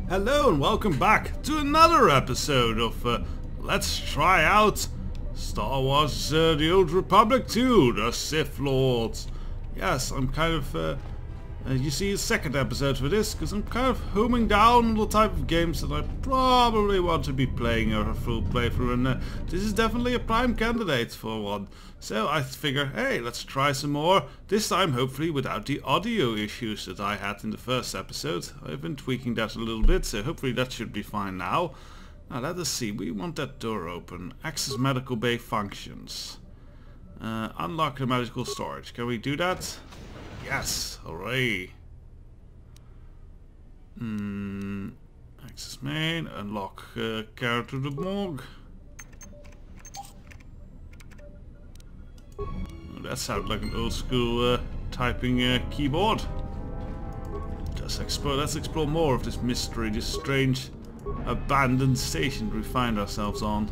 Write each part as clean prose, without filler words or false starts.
Hello and welcome back to another episode of Let's Try Out Star Wars The Old Republic 2, The Sith Lords. Yes, I'm kind of, you see a second episode for this, because I'm kind of homing down on the type of games that I probably want to be playing a full playthrough, and this is definitely a prime candidate for one. So I figure, hey, let's try some more, this time hopefully without the audio issues that I had in the first episode. I've been tweaking that a little bit, so hopefully that should be fine now. Now let us see, we want that door open. Access medical bay functions. Unlock the medical storage. Can we do that? Yes, hooray. Access main, unlock character to the morgue. That sounds like an old school typing keyboard. Let's explore more of this mystery, this strange abandoned station we find ourselves on.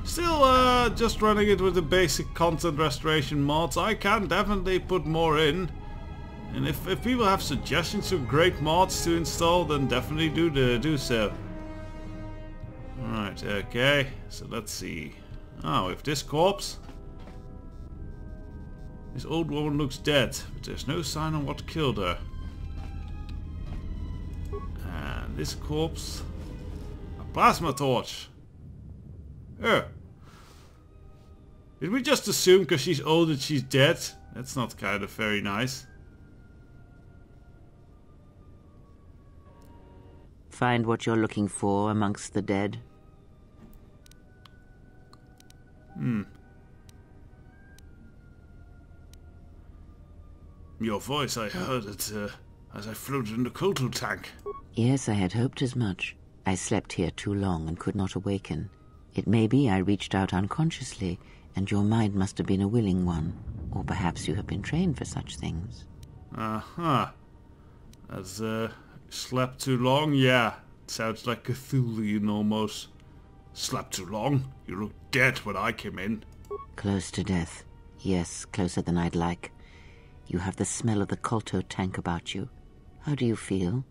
Still just running it with the basic content restoration mods. I can definitely put more in. And if people have suggestions of great mods to install, then definitely do so. Alright, okay, so let's see. Oh, if this corpse. This old woman looks dead, but there's no sign on what killed her. And this corpse. A plasma torch. Oh. Did we just assume because she's old that she's dead? That's not kind of very nice. Find what you're looking for amongst the dead. Your voice, I heard it as I floated in the Kotor tank. Yes, I had hoped as much. I slept here too long and could not awaken. It may be I reached out unconsciously, and your mind must have been a willing one. Or perhaps you have been trained for such things. Uh-huh. As, slept too long? Yeah. Sounds like Cthulhu almost. Slept too long? You looked dead when I came in. Close to death. Yes, closer than I'd like. You have the smell of the Kotor tank about you. How do you feel?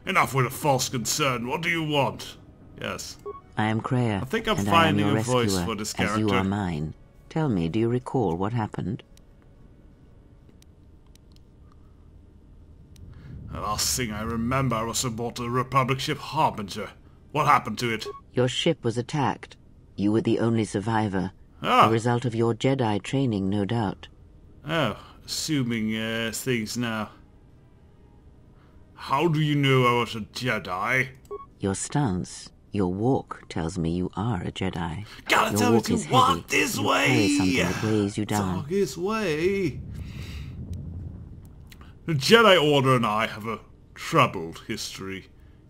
Enough with a false concern. What do you want? Yes. I am Kreia, I think I'm and finding I am your a voice rescuer, for this as you character. are mine. Tell me, do you recall what happened? The last thing I remember was aboard the Republic ship Harbinger. What happened to it? Your ship was attacked. You were the only survivor. Ah. The result of your Jedi training, no doubt. Oh, assuming things now. How do you know I was a Jedi? Your stance, your walk tells me you are a Jedi. Gotta Your tell me walk to is walk heavy. this You way! carry something that weighs you down. Walk this way! The Jedi Order and I have a troubled history.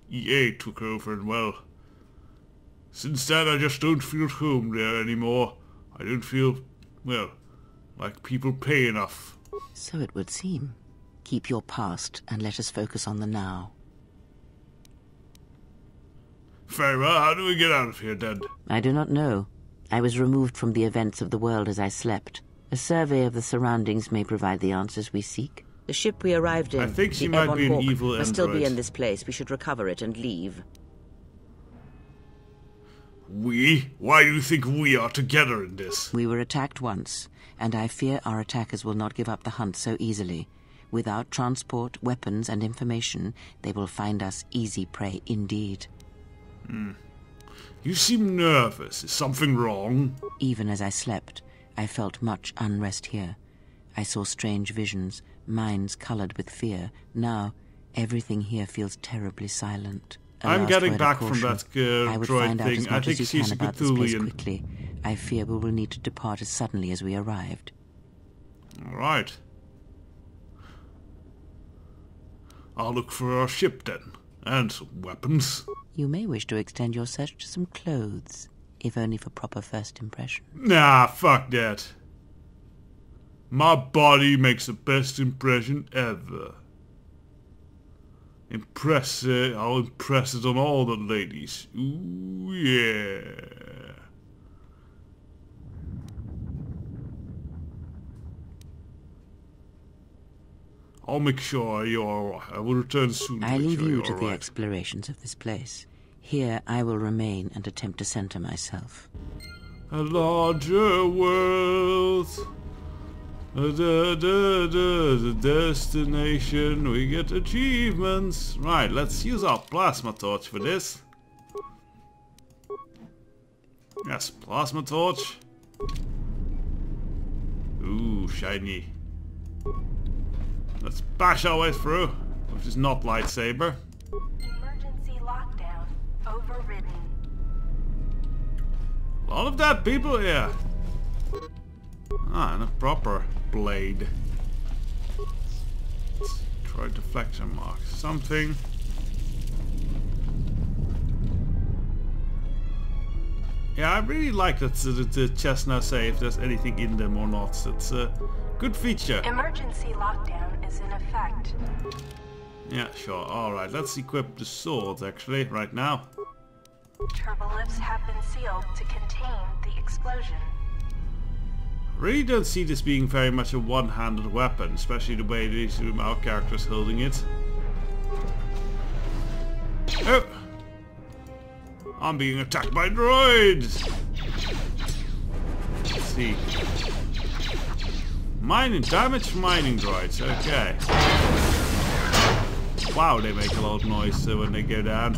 EA took over and well... Since then I just don't feel at home there anymore. I don't feel, well, like people pay enough. So it would seem. Keep your past and let us focus on the now. Very well, how do we get out of here then? I do not know. I was removed from the events of the world as I slept. A survey of the surroundings may provide the answers we seek. The ship we arrived in, I think she the might Ebon be an Hawk, evil must still be android. in this place. We should recover it and leave. We? Why do you think we are together in this? We were attacked once, and I fear our attackers will not give up the hunt so easily. Without transport, weapons, and information, they will find us easy prey indeed. You seem nervous. Is something wrong? Even as I slept, I felt much unrest here. I saw strange visions, minds colored with fear. Now, everything here feels terribly silent. A I'm last getting word of back from caution. that I would droid find out thing. as I much think as you she's can a about this place Cthulian. quickly. I fear we will need to depart as suddenly as we arrived. Alright. I'll look for our ship then. And some weapons. You may wish to extend your search to some clothes, if only for proper first impression. Nah, fuck that. My body makes the best impression ever. I'll impress it on all the ladies. Ooh, yeah. I'll make sure you're alright. I will return soon to I make leave sure you you're to the alright. explorations of this place. Here I will remain and attempt to center myself. A larger world. The destination. We get achievements. Right, let's use our plasma torch for this. Yes, plasma torch. Ooh, shiny. Let's bash our way through, which is not lightsaber. Emergency lockdown overridden. A lot of dead people here. Ah, and a proper blade. Let's try deflection mark. Something. Yeah, I really like that the chests now say if there's anything in them or not. That's a good feature. Emergency lockdown is in effect. Yeah, sure. Alright, let's equip the swords actually, right now. Turbolifts have been sealed to contain the explosion. Really don't see this being very much a one-handed weapon, especially the way these our character's holding it. Oh! I'm being attacked by droids! Let's see. Damaged mining droids, okay. Wow, they make a lot of noise when they go down.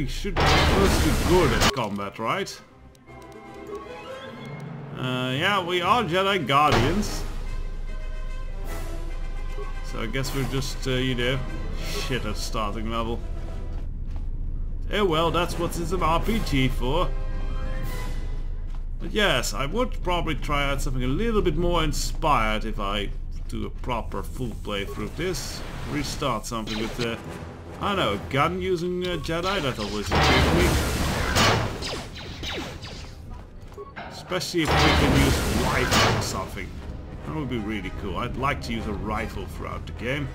Should be good at combat, right? Yeah, we are Jedi Guardians. So I guess we're just, you know, shit at starting level. Oh well, that's what it's an RPG for. But yes, I would probably try out something a little bit more inspired if I do a proper full playthrough of this. Restart something with, I don't know, a gun using Jedi, that always intrigues me. Especially if we can use rifle or something. That would be really cool. I'd like to use a rifle throughout the game.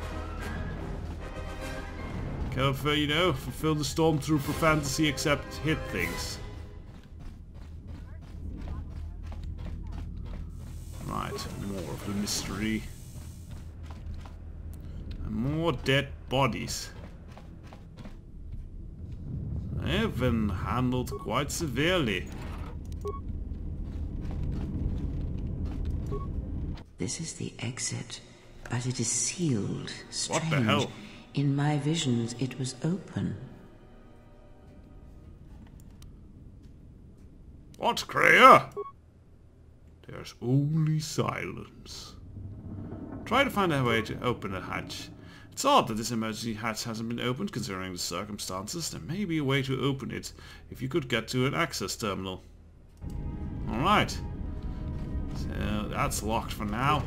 Kind of, you know, fulfill the Stormtrooper fantasy except hit things. Right, more of the mystery. And more dead bodies. They've been handled quite severely. This is the exit, but it is sealed. Strange. What the hell? In my visions, it was open. What, Kreia? There's only silence. Try to find a way to open the hatch. It's odd that this emergency hatch hasn't been opened considering the circumstances. There may be a way to open it if you could get to an access terminal. Alright. So that's locked for now.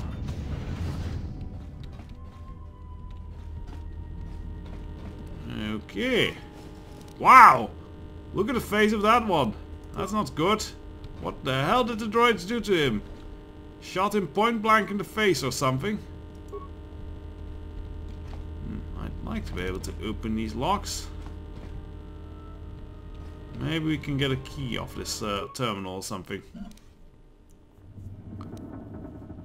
Okay. Wow! Look at the face of that one. That's not good. What the hell did the droids do to him? Shot him point blank in the face or something? I'd like to be able to open these locks. Maybe we can get a key off this terminal or something.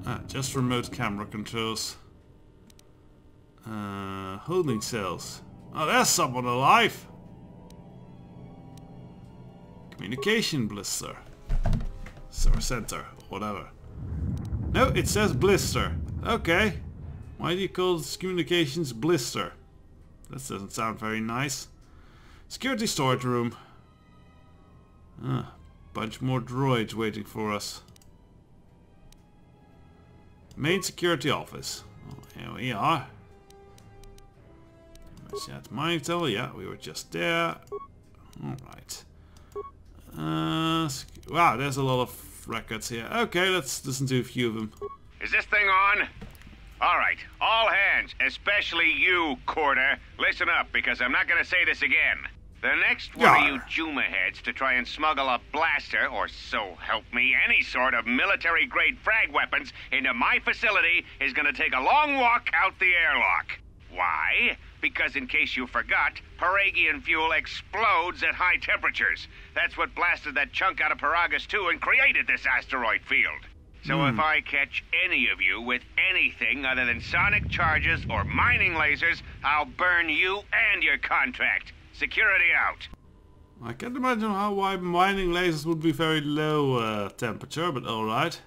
Ah, just remote camera controls. Holding cells. Oh, there's someone alive! Communication blister. Or center, whatever. No, it says blister. Okay. Why do you call this communications blister? That doesn't sound very nice. Security storage room. Ah, bunch more droids waiting for us. Main security office. Oh, here we are. That's my tell. Yeah, we were just there. Alright. Wow, there's a lot of records here. Okay, let's listen to a few of them. Is this thing on? Alright, all hands, especially you, Kotor. Listen up, because I'm not gonna say this again. The next one of you Juma heads to try and smuggle a blaster, or so help me, any sort of military-grade frag weapons into my facility is gonna take a long walk out the airlock. Why? Because in case you forgot, Paragian fuel explodes at high temperatures. That's what blasted that chunk out of Paragus 2 and created this asteroid field. So if I catch any of you with anything other than sonic charges or mining lasers, I'll burn you and your contract. Security out. I can't imagine why mining lasers would be very low temperature, but alright.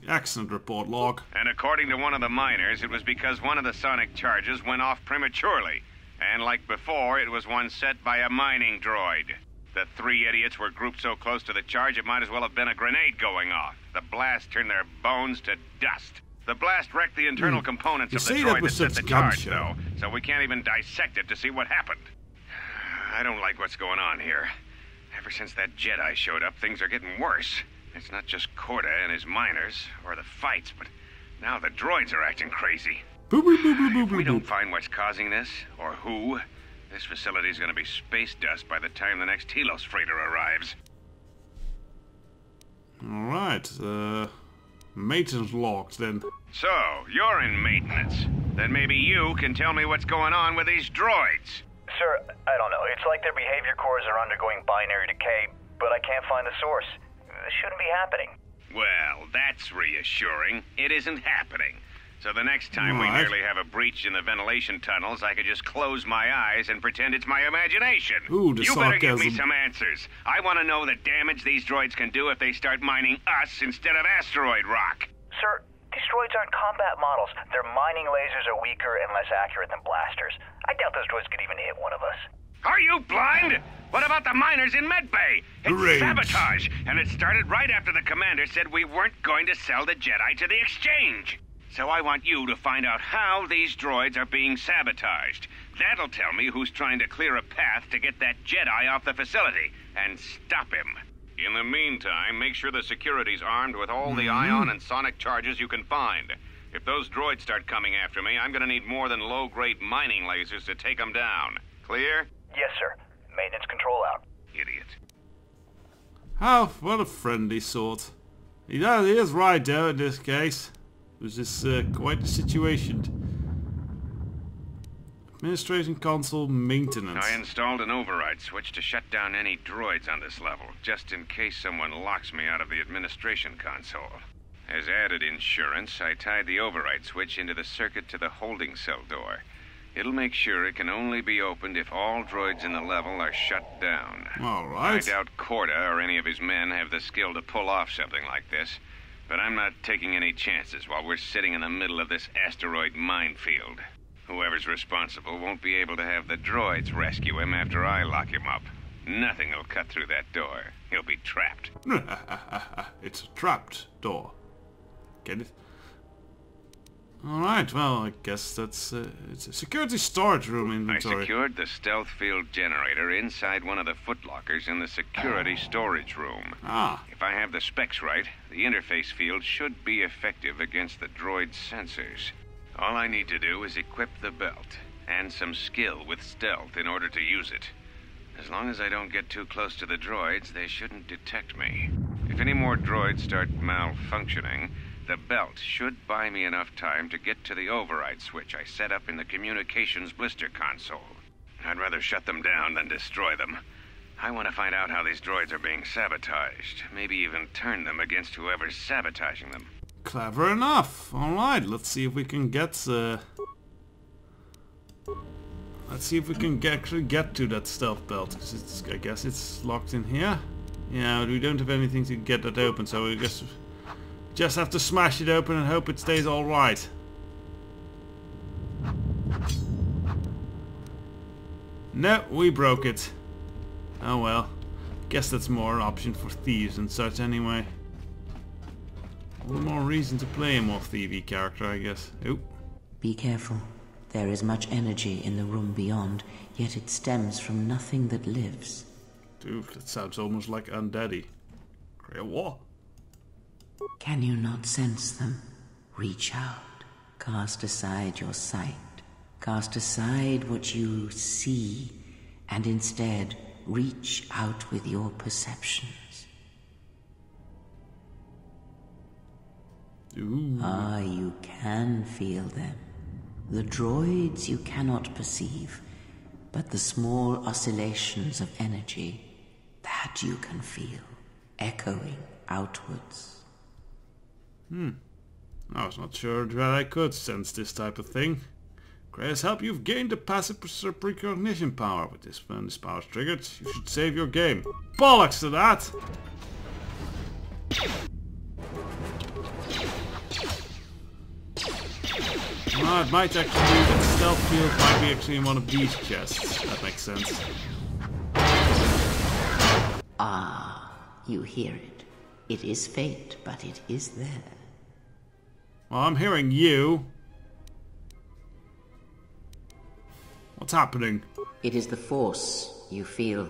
Accident report log. And according to one of the miners, it was because one of the sonic charges went off prematurely. And like before, it was one set by a mining droid. The three idiots were grouped so close to the charge it might as well have been a grenade going off. The blast turned their bones to dust. The blast wrecked the internal components of the droid that set the charge, though, so we can't even dissect it to see what happened. I don't like what's going on here. Ever since that Jedi showed up, things are getting worse. It's not just Korda and his miners, or the fights, but now the droids are acting crazy. If we don't find what's causing this, or who, this facility's gonna be space dust by the time the next Telos freighter arrives. Alright, maintenance logs then. So, you're in maintenance. Then maybe you can tell me what's going on with these droids. Sir, I don't know. It's like their behavior cores are undergoing binary decay, but I can't find the source. This shouldn't be happening. Well, that's reassuring. It isn't happening. So the next time we nearly have a breach in the ventilation tunnels, I could just close my eyes and pretend it's my imagination. Ooh, the you better give me sarcasm. some answers. I want to know the damage these droids can do if they start mining us instead of asteroid rock. Sir, these droids aren't combat models. Their mining lasers are weaker and less accurate than blasters. I doubt those droids could even hit one of us. Are you blind? What about the miners in Medbay? It's Great. sabotage, and it started right after the commander said we weren't going to sell the Jedi to the exchange. So I want you to find out how these droids are being sabotaged. That'll tell me who's trying to clear a path to get that Jedi off the facility and stop him. In the meantime, make sure the security's armed with all the ion and sonic charges you can find. If those droids start coming after me, I'm gonna need more than low-grade mining lasers to take them down. Clear? Yes, sir. Maintenance control out. Idiot. What a friendly sort. He is right though in this case. This is quite a situation. Administration console maintenance. I installed an override switch to shut down any droids on this level, just in case someone locks me out of the administration console. As added insurance, I tied the override switch into the circuit to the holding cell door. It'll make sure it can only be opened if all droids in the level are shut down. Alright. I doubt Korda or any of his men have the skill to pull off something like this, but I'm not taking any chances while we're sitting in the middle of this asteroid minefield. Whoever's responsible won't be able to have the droids rescue him after I lock him up. Nothing will cut through that door. He'll be trapped. It's a trapped door. Get it? Alright, well, I guess that's it's a security storage room inventory. I secured the stealth field generator inside one of the footlockers in the security storage room. If I have the specs right, the interface field should be effective against the droid's sensors. All I need to do is equip the belt, and some skill with stealth in order to use it. As long as I don't get too close to the droids, they shouldn't detect me. If any more droids start malfunctioning, the belt should buy me enough time to get to the override switch I set up in the communications blister console. I'd rather shut them down than destroy them. I want to find out how these droids are being sabotaged. Maybe even turn them against whoever's sabotaging them. Clever enough. Alright, let's see if we can get actually get to that stealth belt. Because I guess it's locked in here. Yeah, but we don't have anything to get that open, so we just have to smash it open and hope it stays alright. No, we broke it. Oh well. Guess that's more an option for thieves and such anyway. One more reason to play a more thievy character, I guess. Oop. Be careful. There is much energy in the room beyond, yet it stems from nothing that lives. Dude, that sounds almost like undeady. What? Can you not sense them? Reach out. Cast aside your sight. Cast aside what you see, and instead reach out with your perceptions. Ooh. Ah, you can feel them. The droids you cannot perceive, but the small oscillations of energy, that you can feel, echoing outwards. I was not sure that I could sense this type of thing. Grace, help, you've gained a passive precognition power. With this, when this power is triggered, you should save your game. Bollocks to that! Well, it might actually be that stealth field might be actually in one of these chests. That makes sense. Ah, you hear it. It is faint, but it is there. Well, I'm hearing you. What's happening? It is the Force, you feel.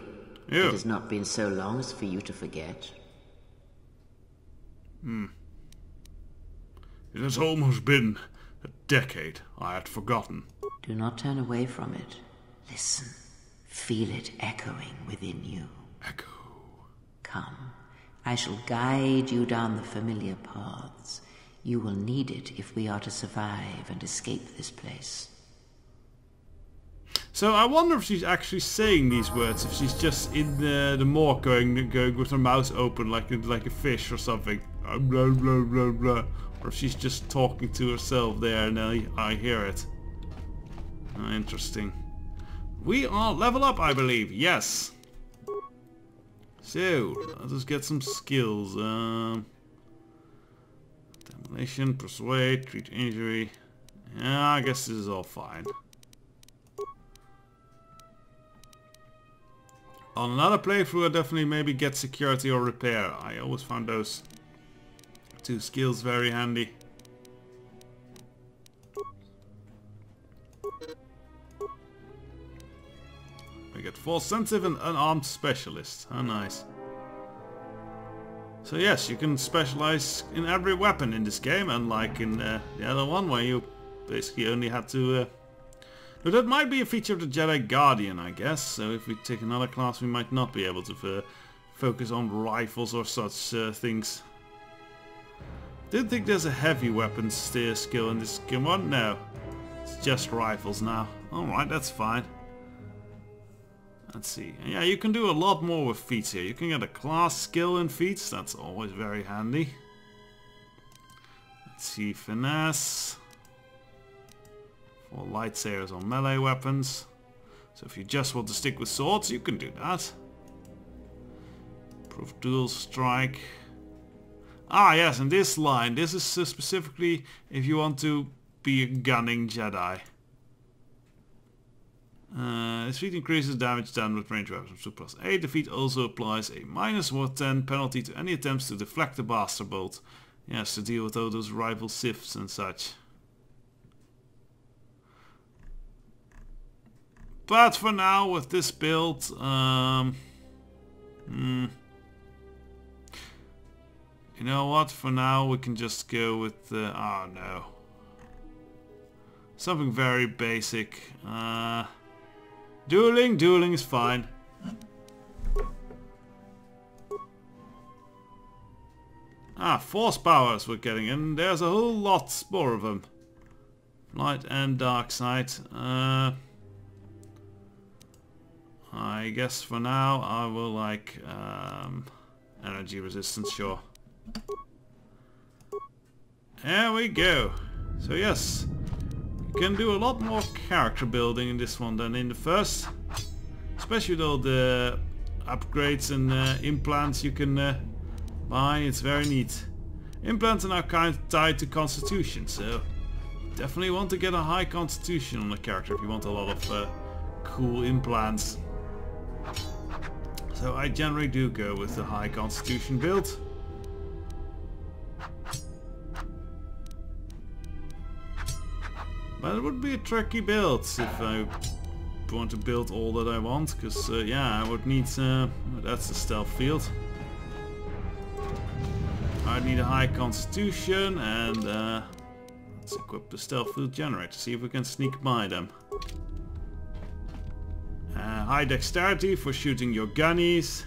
Ew. It has not been so long as for you to forget. It has almost been a decade. I had forgotten. Do not turn away from it. Listen. Feel it echoing within you. Echo. Come. I shall guide you down the familiar paths. You will need it if we are to survive and escape this place. So I wonder if she's actually saying these words, if she's just in the morgue going with her mouth open like a fish or something. Blah, blah, blah, blah. Or if she's just talking to herself there and I hear it. Interesting. We are level up, I believe. Yes. So, let us get some skills. Demolition, persuade, treat injury. Yeah, I guess this is all fine. On another playthrough, I definitely maybe get security or repair. I always found those two skills very handy. We get force sensitive and unarmed specialist. How nice. So yes, you can specialize in every weapon in this game, unlike in the other one where you basically only had to... But that might be a feature of the Jedi Guardian, I guess. So if we take another class, we might not be able to focus on rifles or such things. Didn't think there's a heavy weapons skill in this game one. No, it's just rifles now. All right, that's fine. Let's see. Yeah, you can do a lot more with feats here. You can get a class skill in feats. That's always very handy. Let's see, finesse. For lightsabers or melee weapons. So if you just want to stick with swords, you can do that. Improve dual strike. Ah yes, and this line. This is specifically if you want to be a gunning Jedi. This feat increases damage done with range weapons from 2+8. The feat also applies a -10 penalty to any attempts to deflect the blaster bolt. Yes, to deal with all those rival Siths and such. But for now, with this build, you know what? For now, we can just go with oh no, something very basic. Dueling is fine. Ah, force powers we're getting, and there's a whole lot more of them. Light and dark side. I guess for now I will like energy resistance, sure. There we go. So yes, you can do a lot more character building in this one than in the first. Especially with all the upgrades and implants you can buy. It's very neat. Implants are now kind of tied to constitution, so definitely want to get a high constitution on the character if you want a lot of cool implants. So I generally do go with the high constitution build. But it would be a tricky build if I want to build all that I want, because yeah, I would need, that's the stealth field. I'd need a high constitution and let's equip the stealth field generator, see if we can sneak by them. High dexterity for shooting your gunnies.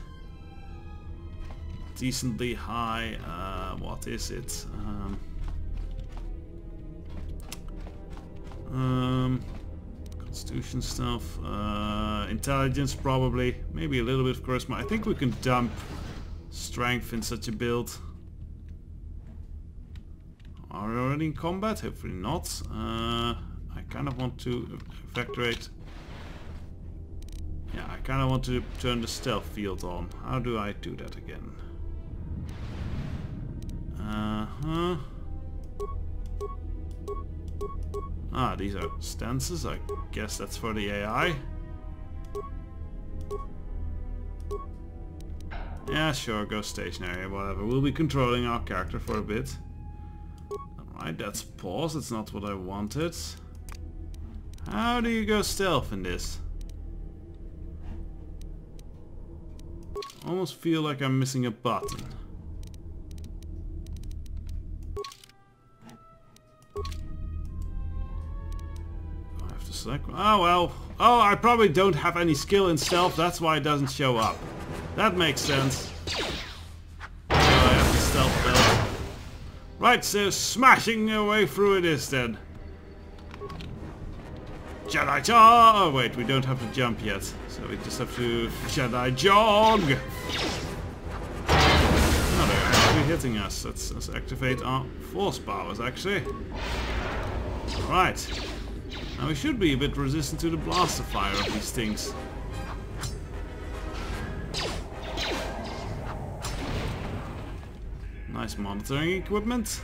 Decently high, what is it? Constitution stuff. Intelligence probably. Maybe a little bit of charisma. I think we can dump strength in such a build. Are we already in combat? Hopefully not. I kind of want to evacuate. Yeah, I kind of want to turn the stealth field on. How do I do that again? Ah, these are stances. I guess that's for the AI. Yeah, sure, go stationary, whatever. We'll be controlling our character for a bit. Alright, that's pause. That's not what I wanted. How do you go stealth in this? Almost feel like I'm missing a button. I have to select. Oh well. Oh, I probably don't have any skill in stealth. That's why it doesn't show up. That makes sense. So I have the stealth build. Right, so smashing your way through it is then. Jedi jog! Oh wait, we don't have to jump yet. So we just have to Jedi jog! Oh, they're actually hitting us. Let's activate our force powers actually. Alright. Now we should be a bit resistant to the blaster fire of these things. Nice monitoring equipment.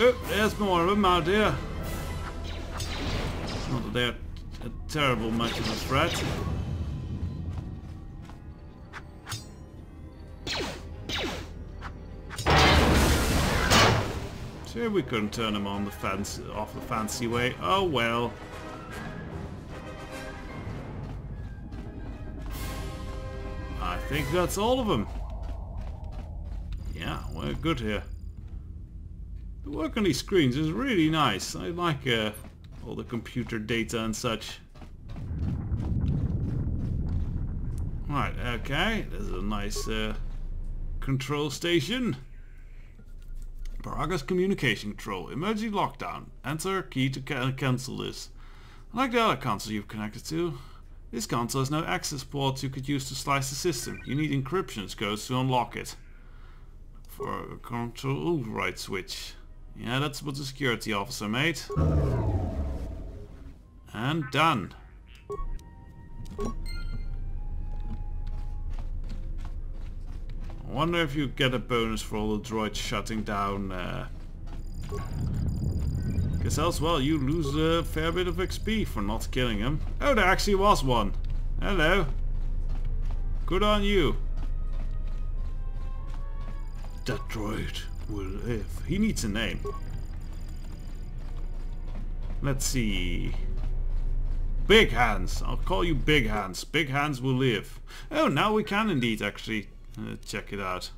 Oh, there's more of them out here. Not that they're a terrible much of a threat. Sure, we couldn't turn them on the fence off the fancy way. Oh well. I think that's all of them. Yeah, we're good here. The work on these screens is really nice. I like all the computer data and such. Right, okay. This is a nice control station. Baraga's communication control. Emergency lockdown. Enter key to cancel this. Like the other console you've connected to, this console has no access ports you could use to slice the system. You need encryption codes to unlock it. For a control override switch. Yeah, that's what the security officer made. And done. I wonder if you get a bonus for all the droids shutting down. Guess else, well, you lose a fair bit of XP for not killing him. Oh, there actually was one. Hello. Good on you. That droid will live. He needs a name. Let's see. Big Hands. I'll call you Big Hands. Big Hands will live. Oh, now we can indeed actually check it out.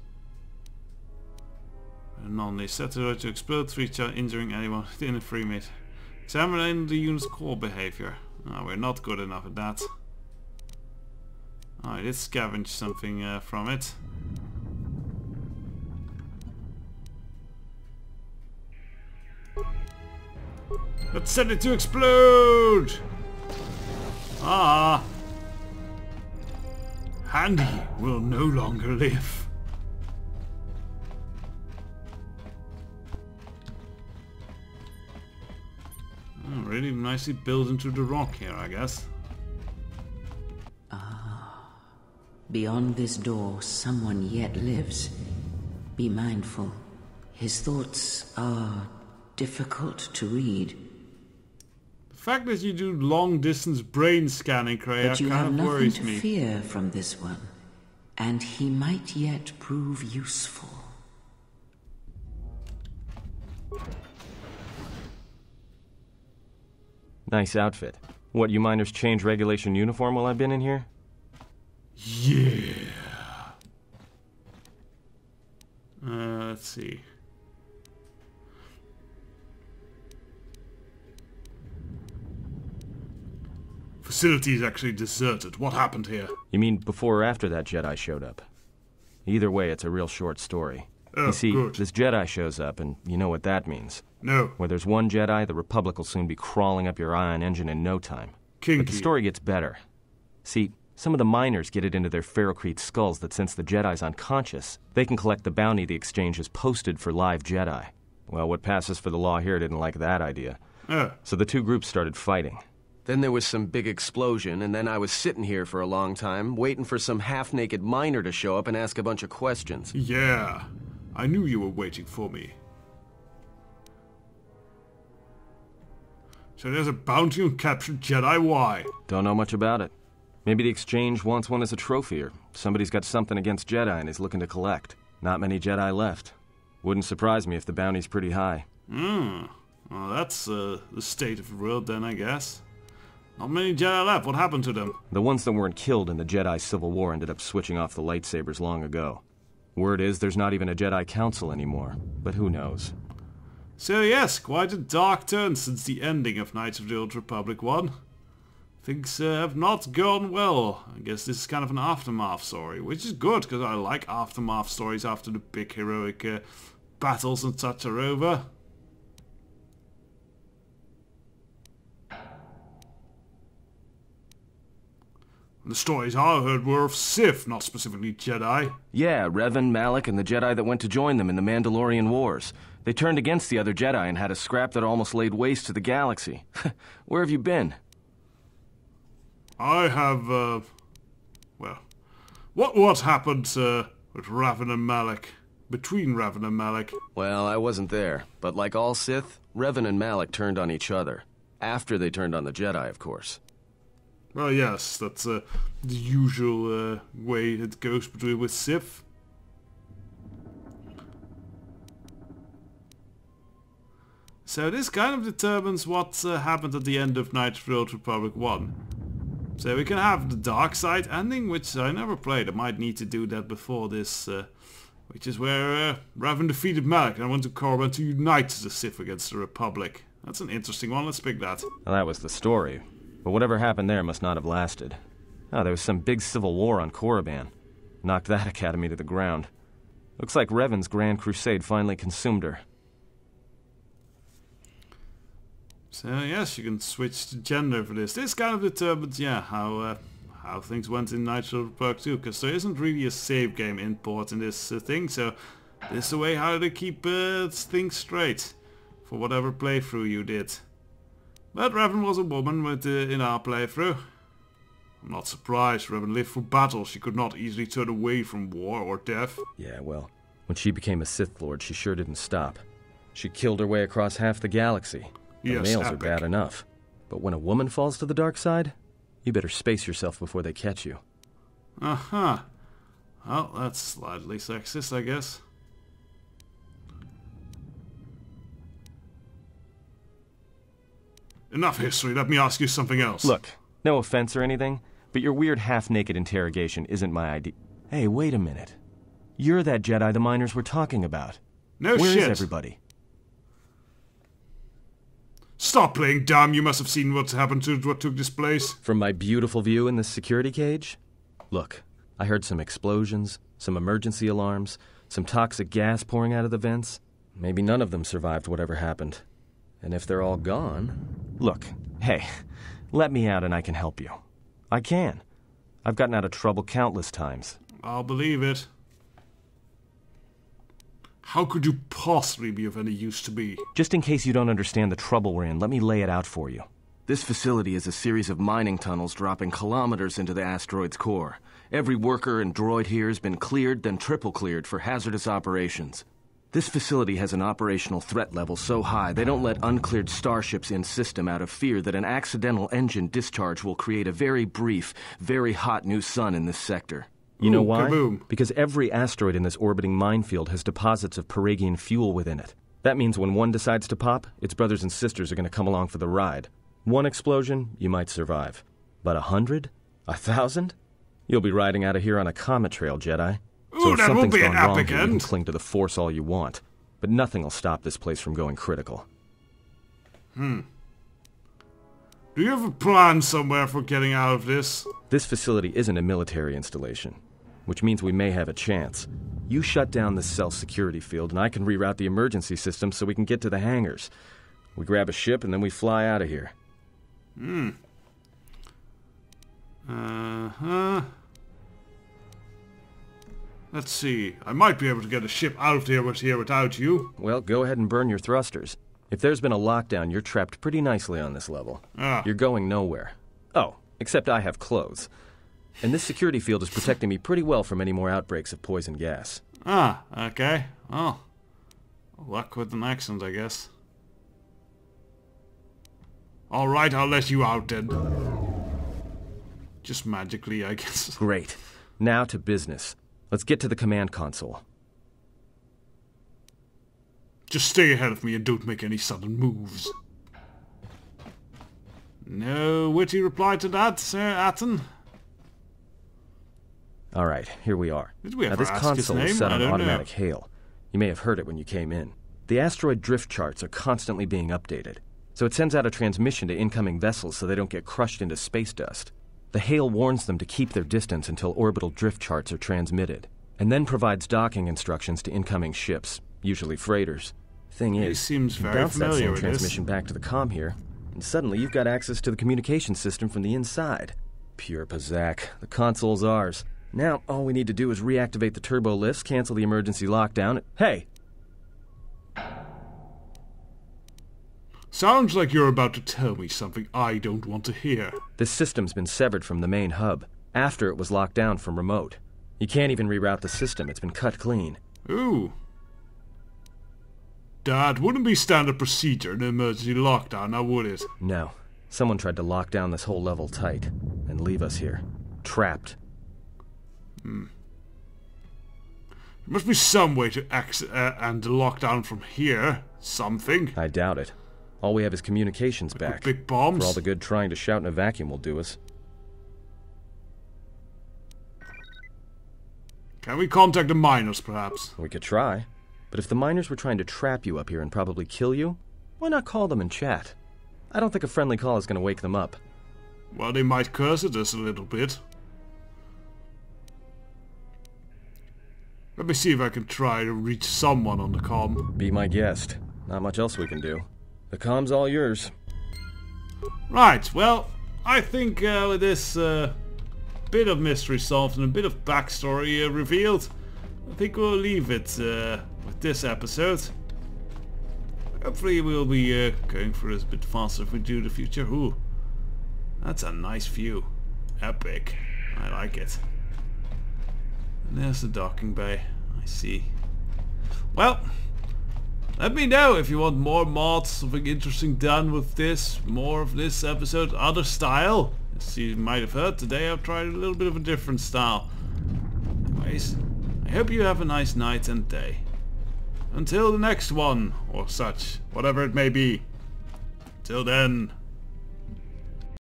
They set the droid to explode, injuring anyone within a 3 minute. Examine the unit's core behavior. Oh, we're not good enough at that. I did scavenge something from it. Let's set it to explode! Ah! Handy will no longer live. Oh, really nicely built into the rock here, I guess. Beyond this door, someone yet lives. Be mindful. His thoughts are difficult to read. The fact that you do long-distance brain scanning, Kreia, kind of worries me. But you have nothing to fear from this one, and he might yet prove useful. Nice outfit. What, you minders change regulation uniform while I've been in here? Yeah. Let's see. Facility is actually deserted. What happened here? You mean before or after that Jedi showed up? Either way, it's a real short story. Oh, you see, good. this Jedi shows up, and you know what that means. No. Where there's one Jedi, the Republic will soon be crawling up your ion engine in no time. Kinky. But the story gets better. See, some of the miners get it into their ferrocrete skulls that since the Jedi's unconscious, they can collect the bounty the exchange has posted for live Jedi. Well, what passes for the law here didn't like that idea. So the two groups started fighting. Then there was some big explosion, and then I was sitting here for a long time, waiting for some half-naked miner to show up and ask a bunch of questions. Yeah. I knew you were waiting for me. So there's a bounty on captured Jedi. Why? Don't know much about it. Maybe the exchange wants one as a trophy, or somebody's got something against Jedi and is looking to collect. Not many Jedi left. Wouldn't surprise me if the bounty's pretty high. Well, that's the state of the world then, I guess. Not many Jedi left. What happened to them? The ones that weren't killed in the Jedi Civil War ended up switching off the lightsabers long ago. Word is there's not even a Jedi Council anymore, but who knows? So yes, quite a dark turn since the ending of Knights of the Old Republic 1. Things have not gone well. I guess this is kind of an aftermath story, which is good, because I like aftermath stories after the big heroic battles and such are over. The stories I heard were of Sith, not specifically Jedi. Yeah, Revan, Malak, and the Jedi that went to join them in the Mandalorian Wars. They turned against the other Jedi and had a scrap that almost laid waste to the galaxy. Where have you been? I have, well, what happened with Revan and Malak? Between Revan and Malak? Well, I wasn't there, but like all Sith, Revan and Malak turned on each other. After they turned on the Jedi, of course. Well, yes, that's the usual way it goes between with Sith. So this kind of determines what happened at the end of Knights of the Old Republic 1. So we can have the dark side ending, which I never played. I might need to do that before this, which is where Revan defeated Malak and went to Korriban to unite the Sith against the Republic. That's an interesting one. Let's pick that. Well, that was the story. But whatever happened there must not have lasted. Oh, there was some big civil war on Korriban. Knocked that academy to the ground. Looks like Revan's grand crusade finally consumed her. So yes, you can switch to gender for this. This kind of determines, yeah, how things went in Knights of the Republic 2, because there isn't really a save game import in this thing, so this is a way how to keep things straight for whatever playthrough you did. But Revan was a woman in our playthrough. I'm not surprised. Revan lived for battle. She could not easily turn away from war or death. Yeah, well, when she became a Sith Lord, she sure didn't stop. She killed her way across half the galaxy. The Yes, males are epic. bad enough. But when a woman falls to the dark side, you better space yourself before they catch you. Uh-huh. Well, that's slightly sexist, I guess. Enough history, let me ask you something else. Look, no offense or anything, but your weird half-naked interrogation isn't my idea. Hey, wait a minute. You're that Jedi the miners were talking about. No Where shit. is everybody? Stop playing dumb, you must have seen what happened to what took this place. From my beautiful view in this security cage? Look, I heard some explosions, some emergency alarms, some toxic gas pouring out of the vents. Maybe none of them survived whatever happened. And if they're all gone... Look, hey, let me out and I can help you. I can. I've gotten out of trouble countless times. I'll believe it. How could you possibly be of any use to me? Just in case you don't understand the trouble we're in, let me lay it out for you. This facility is a series of mining tunnels dropping kilometers into the asteroid's core. Every worker and droid here has been cleared, then triple cleared for hazardous operations. This facility has an operational threat level so high they don't let uncleared starships in system out of fear that an accidental engine discharge will create a very brief, very hot new sun in this sector. You know Ooh, why? kaboom. Because every asteroid in this orbiting minefield has deposits of Paragian fuel within it. That means when one decides to pop, its brothers and sisters are going to come along for the ride. One explosion, you might survive. But 100? 1,000? You'll be riding out of here on a comet trail, Jedi. So Ooh, if that will something's be an gone wrong epic here, you can end. cling to the Force all you want. But nothing will stop this place from going critical. Do you have a plan somewhere for getting out of this? This facility isn't a military installation. which means we may have a chance. You shut down the cell security field, and I can reroute the emergency system so we can get to the hangars. We grab a ship, and then we fly out of here. Let's see. I might be able to get a ship out of here without you. Well, go ahead and burn your thrusters. If there's been a lockdown, you're trapped pretty nicely on this level. You're going nowhere. Oh, except I have clothes. And this security field is protecting me pretty well from any more outbreaks of poison gas. Okay. Oh. Luck with an accent, I guess. Alright, I'll let you out then. Just magically, I guess. Great. Now to business. Let's get to the command console. Just stay ahead of me and don't make any sudden moves. No witty reply to that, Sir Atten? Alright, here we are. Did we ever now this ask his console is name? set I on don't automatic know. hail. You may have heard it when you came in. The asteroid drift charts are constantly being updated, so it sends out a transmission to incoming vessels so they don't get crushed into space dust. The hail warns them to keep their distance until orbital drift charts are transmitted, and then provides docking instructions to incoming ships, usually freighters. Thing He is, seems you very bounce that familiar same with this. transmission back to the comm here, and suddenly you've got access to the communication system from the inside. Pure Pazak. The console's ours. Now, all we need to do is reactivate the turbo lifts, cancel the emergency lockdown. Hey! Sounds like you're about to tell me something I don't want to hear. This system's been severed from the main hub, after it was locked down from remote. You can't even reroute the system, it's been cut clean. Ooh. That wouldn't be standard procedure in an emergency lockdown, now would it? No. Someone tried to lock down this whole level tight, and leave us here. Trapped. There must be some way to and lock down from here. Something. I doubt it. All we have is communications back. Big bombs? For all the good trying to shout in a vacuum will do us. Can we contact the miners, perhaps? We could try. But if the miners were trying to trap you up here and probably kill you, why not call them and chat? I don't think a friendly call is going to wake them up. Well, they might curse at us a little bit. Let me see if I can try to reach someone on the comm. Be my guest. Not much else we can do. The comm's all yours. Right, well, I think with this bit of mystery solved and a bit of backstory revealed, I think we'll leave it with this episode. Hopefully we'll be going through this a bit faster if we do in the future. Ooh, that's a nice view. Epic. I like it. And there's the docking bay. I see. Well, let me know if you want more mods, something interesting done with this, more of this episode, other style. As you might have heard, today I've tried a little bit of a different style. Anyways, I hope you have a nice night and day. Until the next one, or such, whatever it may be. Till then.